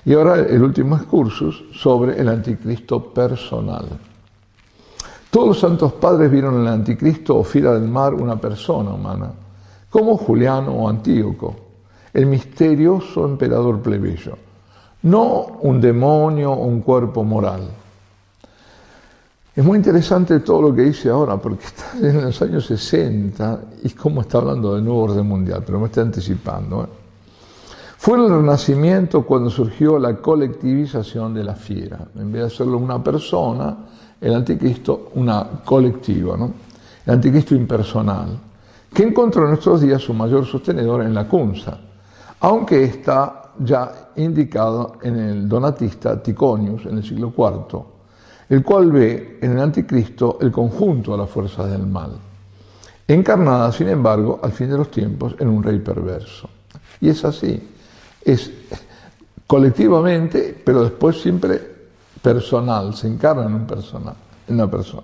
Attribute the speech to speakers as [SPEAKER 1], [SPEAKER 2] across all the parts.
[SPEAKER 1] Y ahora el último excursus sobre el anticristo personal. Todos los santos padres vieron en el anticristo o fiera del mar una persona humana, como Juliano o Antíoco, el misterioso emperador plebeyo, no un demonio o un cuerpo moral. Es muy interesante todo lo que dice ahora, porque está en los años 60 y cómo está hablando del nuevo orden mundial, pero me está anticipando. Fue el Renacimiento cuando surgió la colectivización de la fiera. En vez de hacerlo una persona, el anticristo una colectiva, ¿no? El anticristo impersonal, que encontró en nuestros días su mayor sostenedor en la Cunza, aunque está ya indicado en el donatista Ticonius en el siglo IV, el cual ve en el anticristo el conjunto de las fuerzas del mal, encarnada, sin embargo, al fin de los tiempos en un rey perverso. Y es así, es colectivamente, pero después siempre personal, se encarna en una persona.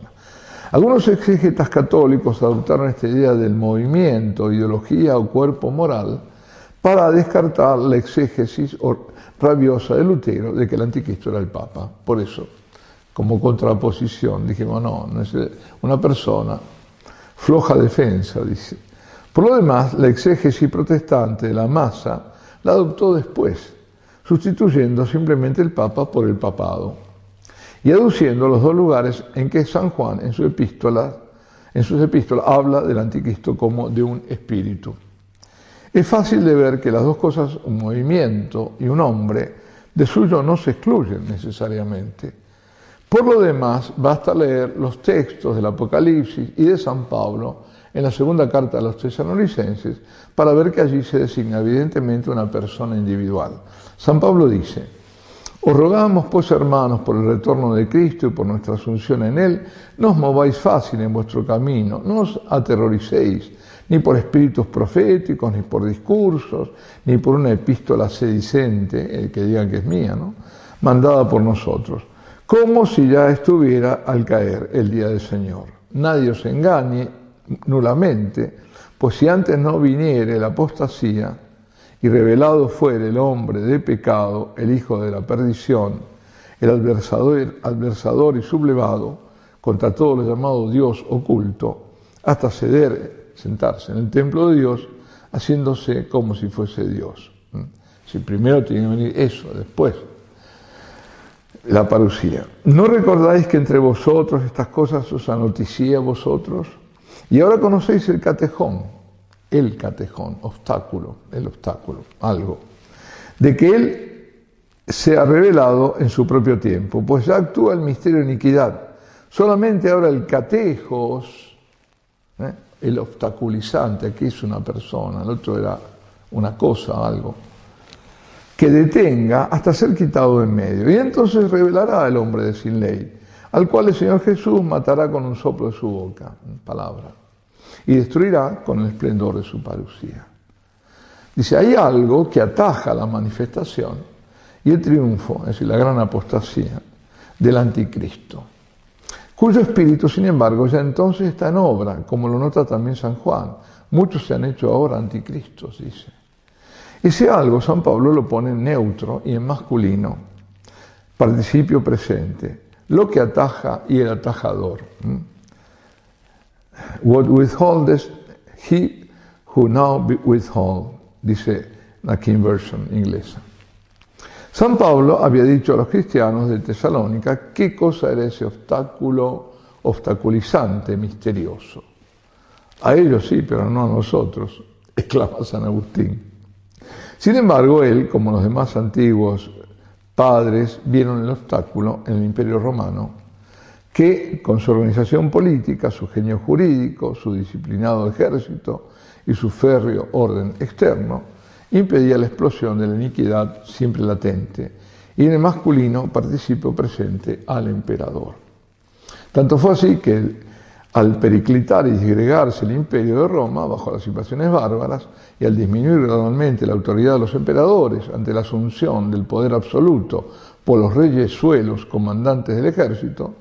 [SPEAKER 1] Algunos exégetas católicos adoptaron esta idea del movimiento, ideología o cuerpo moral para descartar la exégesis rabiosa de Lutero de que el anticristo era el Papa. Por eso, como contraposición, dijimos, no es una persona, floja defensa, dice. Por lo demás, la exégesis protestante de la masa la adoptó después, sustituyendo simplemente el Papa por el papado, y aduciendo los dos lugares en que San Juan en sus epístolas habla del anticristo como de un espíritu. Es fácil de ver que las dos cosas, un movimiento y un hombre, de suyo no se excluyen necesariamente. Por lo demás, basta leer los textos del Apocalipsis y de San Pablo en la segunda carta a los tesalonicenses para ver que allí se designa evidentemente una persona individual. San Pablo dice: os rogamos, pues, hermanos, por el retorno de Cristo y por nuestra asunción en Él, no os mováis fácil en vuestro camino, no os aterroricéis, ni por espíritus proféticos, ni por discursos, ni por una epístola sedicente, que digan que es mía, ¿no?, mandada por nosotros, como si ya estuviera al caer el día del Señor. Nadie os engañe nulamente, pues si antes no viniere la apostasía, y revelado fuere el hombre de pecado, el hijo de la perdición, el adversador y sublevado, contra todo lo llamado Dios oculto, hasta sentarse en el templo de Dios, haciéndose como si fuese Dios. Si primero tiene que venir eso, después la parusía. ¿No recordáis que entre vosotros estas cosas os anoticié a vosotros? Y ahora conocéis el catejón, obstáculo, algo, de que Él se ha revelado en su propio tiempo, pues ya actúa el misterio de iniquidad. Solamente ahora el catejos, el obstaculizante, aquí es una persona, el otro era una cosa, algo, que detenga hasta ser quitado de en medio. Y entonces revelará el hombre de sin ley, al cual el Señor Jesús matará con un soplo de su boca, palabra, y destruirá con el esplendor de su parusía. Dice, hay algo que ataja la manifestación y el triunfo, es decir, la gran apostasía del anticristo, cuyo espíritu, sin embargo, ya entonces está en obra, como lo nota también San Juan. Muchos se han hecho ahora anticristos, dice. Ese algo San Pablo lo pone en neutro y en masculino, participio presente, lo que ataja y el atajador. What withholdeth he who now withhold, dice la King Version inglesa. San Pablo había dicho a los cristianos de Tesalónica qué cosa era ese obstaculizante, misterioso. A ellos sí, pero no a nosotros, exclama San Agustín. Sin embargo, él, como los demás antiguos padres, vieron el obstáculo en el Imperio Romano, que con su organización política, su genio jurídico, su disciplinado ejército y su férreo orden externo, impedía la explosión de la iniquidad siempre latente, y en el masculino participio presente al emperador. Tanto fue así que al periclitar y disgregarse el imperio de Roma bajo las invasiones bárbaras y al disminuir gradualmente la autoridad de los emperadores ante la asunción del poder absoluto por los reyes suelos comandantes del ejército,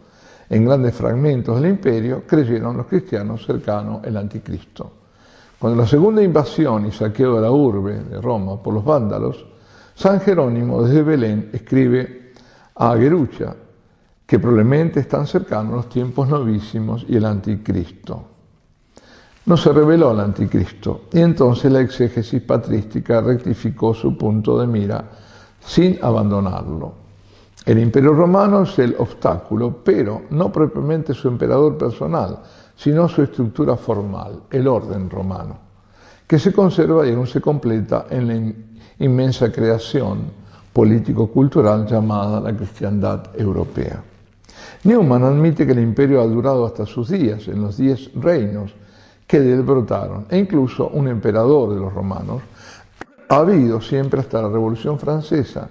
[SPEAKER 1] en grandes fragmentos del imperio creyeron los cristianos cercanos el anticristo. Cuando la segunda invasión y saqueo de la urbe de Roma por los vándalos San Jerónimo desde Belén escribe a Aguerucha que probablemente están cercanos los tiempos novísimos y el anticristo. No se reveló el anticristo y entonces la exégesis patrística rectificó su punto de mira sin abandonarlo. El Imperio Romano es el obstáculo, pero no propiamente su emperador personal, sino su estructura formal, el orden romano, que se conserva y aún se completa en la inmensa creación político-cultural llamada la cristiandad europea. Newman admite que el imperio ha durado hasta sus días, en los 10 reinos que de él brotaron, e incluso un emperador de los romanos ha habido siempre hasta la Revolución Francesa,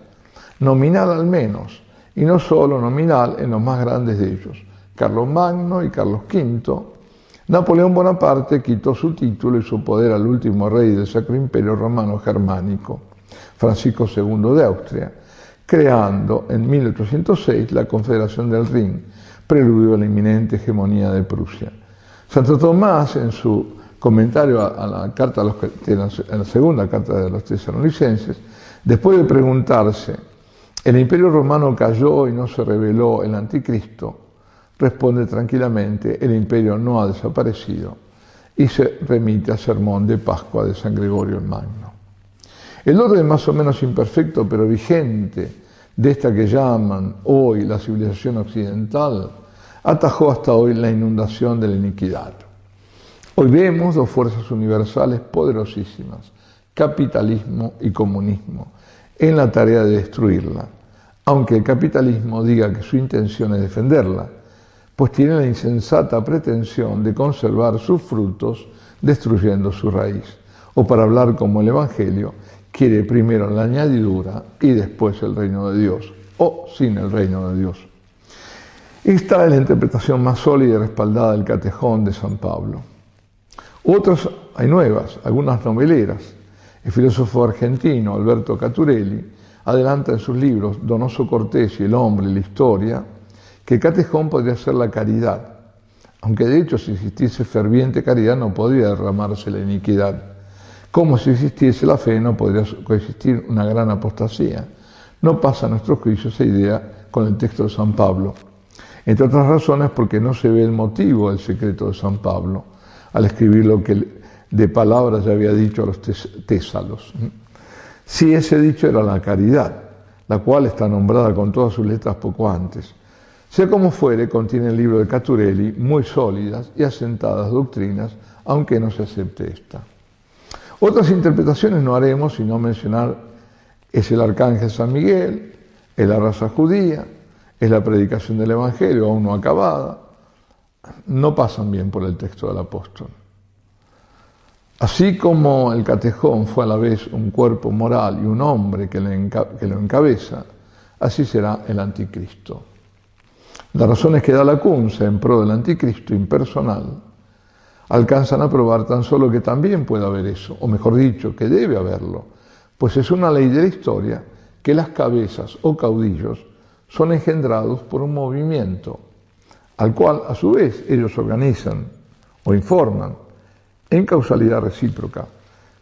[SPEAKER 1] nominal al menos, y no solo nominal en los más grandes de ellos, Carlos Magno y Carlos V. Napoleón Bonaparte quitó su título y su poder al último rey del Sacro Imperio Romano Germánico, Francisco II de Austria, creando en 1806 la Confederación del Rin, preludio a la inminente hegemonía de Prusia. Santo Tomás, en su comentario a la segunda carta de los Tesalonicenses, después de preguntarse, ¿el Imperio Romano cayó y no se reveló el anticristo?, responde tranquilamente, el imperio no ha desaparecido, y se remite al sermón de Pascua de San Gregorio el Magno. El orden más o menos imperfecto pero vigente de esta que llaman hoy la civilización occidental atajó hasta hoy la inundación de la iniquidad. Hoy vemos dos fuerzas universales poderosísimas, capitalismo y comunismo, en la tarea de destruirla, aunque el capitalismo diga que su intención es defenderla, pues tiene la insensata pretensión de conservar sus frutos destruyendo su raíz, o para hablar como el Evangelio, quiere primero la añadidura y después el reino de Dios, o sin el reino de Dios. Esta es la interpretación más sólida y respaldada del Catejón de San Pablo. Otras hay nuevas, algunas noveleras. El filósofo argentino Alberto Caturelli adelanta en sus libros Donoso Cortés y El hombre y la historia que el Catejón podría ser la caridad, aunque de hecho si existiese ferviente caridad no podría derramarse la iniquidad, como si existiese la fe no podría coexistir una gran apostasía. No pasa a nuestro juicio esa idea con el texto de San Pablo, entre otras razones porque no se ve el motivo del secreto de San Pablo al escribir lo que de palabras ya había dicho a los tésalos. Si ese dicho era la caridad, la cual está nombrada con todas sus letras poco antes. Sea como fuere, contiene el libro de Caturelli muy sólidas y asentadas doctrinas, aunque no se acepte esta. Otras interpretaciones no haremos sino mencionar es el arcángel San Miguel, es la raza judía, es la predicación del Evangelio aún no acabada, no pasan bien por el texto del apóstol. Así como el Catejón fue a la vez un cuerpo moral y un hombre que lo encabeza, así será el anticristo. Las razones que da Lacunza en pro del anticristo impersonal alcanzan a probar tan solo que también puede haber eso, o mejor dicho, que debe haberlo, pues es una ley de la historia que las cabezas o caudillos son engendrados por un movimiento, al cual a su vez ellos organizan o informan en causalidad recíproca,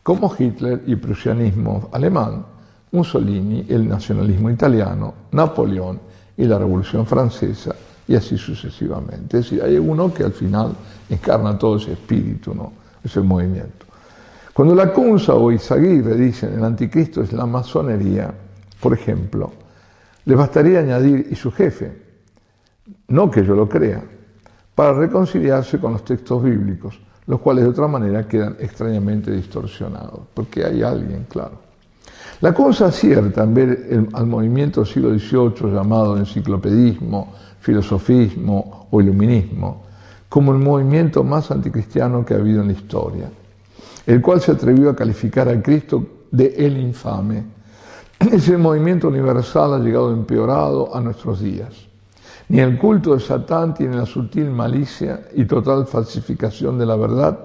[SPEAKER 1] como Hitler y el prusianismo alemán, Mussolini, el nacionalismo italiano, Napoleón y la Revolución Francesa, y así sucesivamente. Es decir, hay uno que al final encarna todo ese espíritu, ¿no? Ese movimiento. Cuando Lacunza o Izaguirre dicen el anticristo es la masonería, por ejemplo, les bastaría añadir y su jefe, no que yo lo crea, para reconciliarse con los textos bíblicos, los cuales de otra manera quedan extrañamente distorsionados, porque hay alguien, claro. Lacunza acierta en ver al movimiento del siglo XVIII llamado enciclopedismo, filosofismo o iluminismo como el movimiento más anticristiano que ha habido en la historia, el cual se atrevió a calificar a Cristo de el infame. Ese movimiento universal ha llegado empeorado a nuestros días. Ni el culto de Satán tiene la sutil malicia y total falsificación de la verdad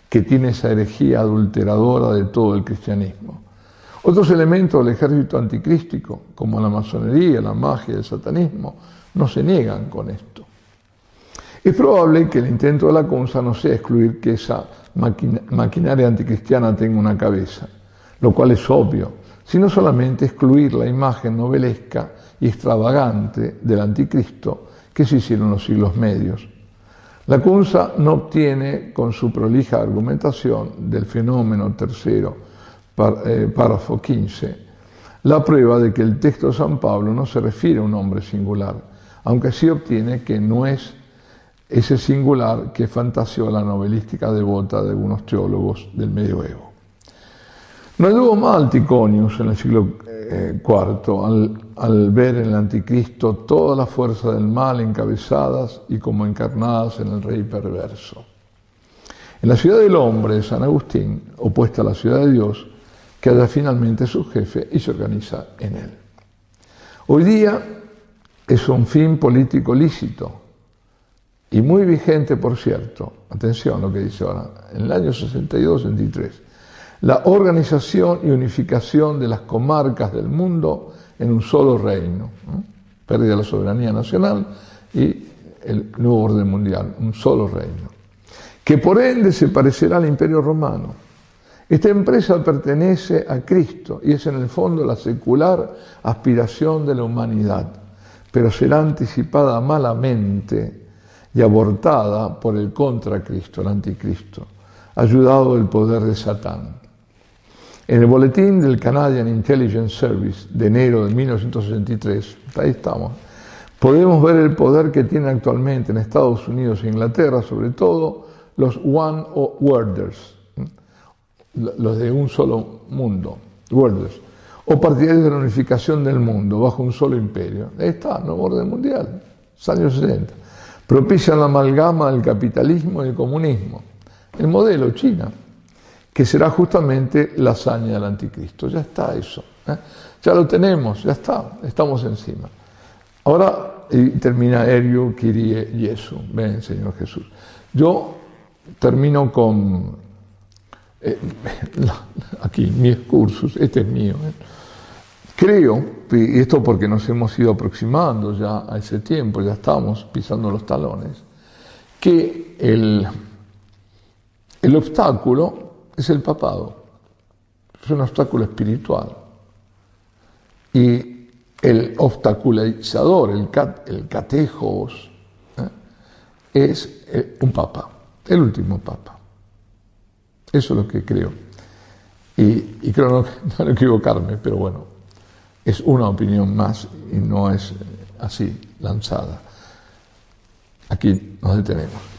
[SPEAKER 1] que tiene esa herejía adulteradora de todo el cristianismo. Otros elementos del ejército anticrístico, como la masonería, la magia, el satanismo, no se niegan con esto. Es probable que el intento de Lacunza no sea excluir que esa maquinaria anticristiana tenga una cabeza, lo cual es obvio, sino solamente excluir la imagen novelesca y extravagante del anticristo que se hicieron en los siglos medios. Lacunza no obtiene, con su prolija argumentación del fenómeno tercero, párrafo 15, la prueba de que el texto de San Pablo no se refiere a un hombre singular, aunque sí obtiene que no es ese singular que fantaseó la novelística devota de algunos teólogos del medioevo. No anduvo mal Ticonius en el siglo IV al ver en el anticristo toda la fuerza del mal encabezadas y como encarnadas en el rey perverso. En la ciudad del hombre, San Agustín, opuesta a la ciudad de Dios, queda finalmente su jefe y se organiza en él. Hoy día es un fin político lícito y muy vigente, por cierto. Atención lo que dice ahora, en el año 62-63. La organización y unificación de las comarcas del mundo en un solo reino. Pérdida de la soberanía nacional y el nuevo orden mundial, un solo reino. Que por ende se parecerá al Imperio Romano. Esta empresa pertenece a Cristo y es en el fondo la secular aspiración de la humanidad, pero será anticipada malamente y abortada por el contracristo, el anticristo, ayudado del poder de Satán. En el boletín del Canadian Intelligence Service de enero de 1963, ahí estamos, podemos ver el poder que tienen actualmente en Estados Unidos e Inglaterra, sobre todo los One Worlders, los de un solo mundo, Worlders, o partidarios de la unificación del mundo bajo un solo imperio. Ahí está, nuevo orden mundial, años 60. Propician la amalgama del capitalismo y el comunismo. El modelo China, que será justamente la hazaña del anticristo. Ya está eso. Ya lo tenemos, ya está, estamos encima. Ahora termina Erio Kyrie Jesu, ven Señor Jesús. Yo termino con, aquí, mi excursus, este es mío. Creo, y esto porque nos hemos ido aproximando ya a ese tiempo, ya estamos pisando los talones, que el obstáculo es el papado, es un obstáculo espiritual. Y el obstaculizador, el catejos, es un papa, el último papa. Eso es lo que creo. Y creo no equivocarme, pero bueno, es una opinión más y no es así lanzada. Aquí nos detenemos.